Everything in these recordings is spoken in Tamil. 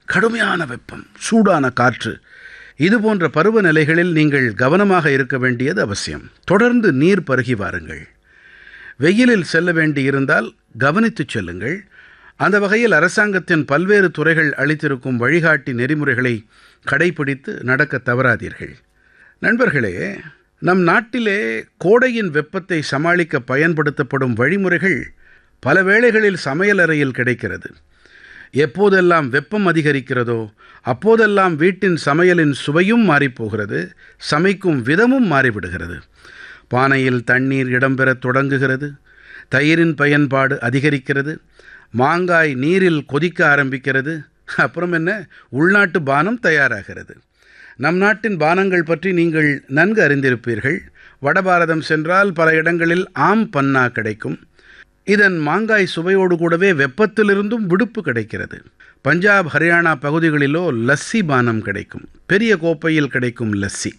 கடுமையான வெப்பம், சூடான காற்று, இது போன்ற பருவநிலைகளில் நீங்கள் கவனமாக இருக்க வேண்டியது அவசியம். தொடர்ந்து நீர் பருகி வாருங்கள். வெயிலில் செல்ல வேண்டியிருந்தால் கவனித்துச் செல்லுங்கள். அந்த வகையில் அரசாங்கத்தின் பல்வேறு துறைகள் அளித்திருக்கும் வழிகாட்டி நெறிமுறைகளை கடைப்பிடித்து நடக்க தவறாதீர்கள். நண்பர்களே, நம் நாட்டிலே கோடையின் வெப்பத்தை சமாளிக்க பயன்படுத்தப்படும் வழிமுறைகள் பல வேளைகளில் சமையலறையில் கிடைக்கிறது. எப்போதெல்லாம் வெப்பம் அதிகரிக்கிறதோ அப்போதெல்லாம் வீட்டின் சமையலின் சுவையும் மாறிப்போகிறது, சமைக்கும் விதமும் மாறிவிடுகிறது. பானையில் தண்ணீர் இடம்பெறத் தொடங்குகிறது, தயிரின் பயன்பாடு அதிகரிக்கிறது, மாங்காய் நீரில் கொதிக்க ஆரம்பிக்கிறது, அப்புறம் என்ன, உள்நாட்டு பானம் தயாராகிறது. நம் நாட்டின் பானங்கள் பற்றி நீங்கள் நன்கு அறிந்திருப்பீர்கள். வடபாரதம் சென்றால் பல இடங்களில் ஆம் பன்னா கிடைக்கும். இதன் மாங்காய் சுவையோடு கூடவே வெப்பத்திலிருந்தும் விடுப்பு கிடைக்கிறது. பஞ்சாப், ஹரியானா பகுதிகளிலோ லஸ்ஸி பானம் கிடைக்கும், பெரிய கோப்பையில் கிடைக்கும் லஸ்ஸி.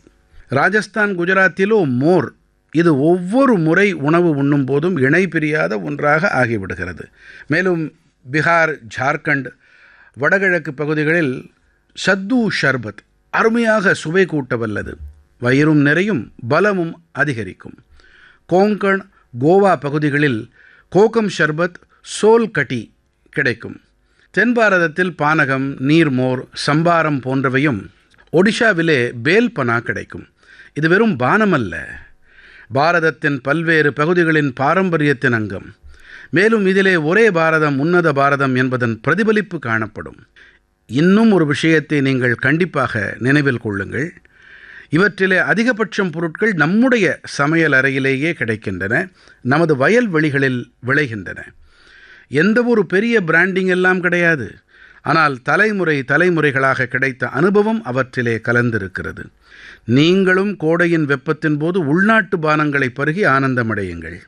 ராஜஸ்தான், குஜராத்திலோ மோர். இது ஒவ்வொரு முறை உணவு உண்ணும் போதும் இணை பிரியாத ஒன்றாக ஆகிவிடுகிறது. மேலும் பிகார், ஜார்க்கண்ட், வடகிழக்கு பகுதிகளில் சத்து ஷர்பத் அருமையாக சுவை கூட்ட வல்லது. வயிறும் நிறையும், பலமும் அதிகரிக்கும். கோங்கண், கோவா பகுதிகளில் கோகம் ஷர்பத், சோல் கட்டி கிடைக்கும். தென் பாரதத்தில் பானகம், நீர்மோர், சம்பாரம் போன்றவையும், ஒடிஷாவிலே பேல்பனா கிடைக்கும். இது வெறும் பானமல்ல, பாரதத்தின் பல்வேறு பகுதிகளின் பாரம்பரியத்தின் அங்கம். மேலும் இதிலே ஒரே பாரதம், உன்னத பாரதம் என்பதன் பிரதிபலிப்பு காணப்படும். இன்னும் ஒரு விஷயத்தை நீங்கள் கண்டிப்பாக நினைவில் கொள்ளுங்கள். இவற்றிலே அதிகபட்சம் பொருட்கள் நம்முடைய சமையல் அறையிலேயே கிடைக்கின்றன, நமது வயல்வெளிகளில் விளைகின்றன. எந்த ஒரு பெரிய பிராண்டிங் எல்லாம் கிடையாது, ஆனால் தலைமுறைகளாக கிடைத்த அனுபவம் அவற்றிலே கலந்திருக்கிறது. நீங்களும் கோடையின் வெப்பத்தின் போது உள்நாட்டு பானங்களை பருகி ஆனந்தமடையுங்கள்.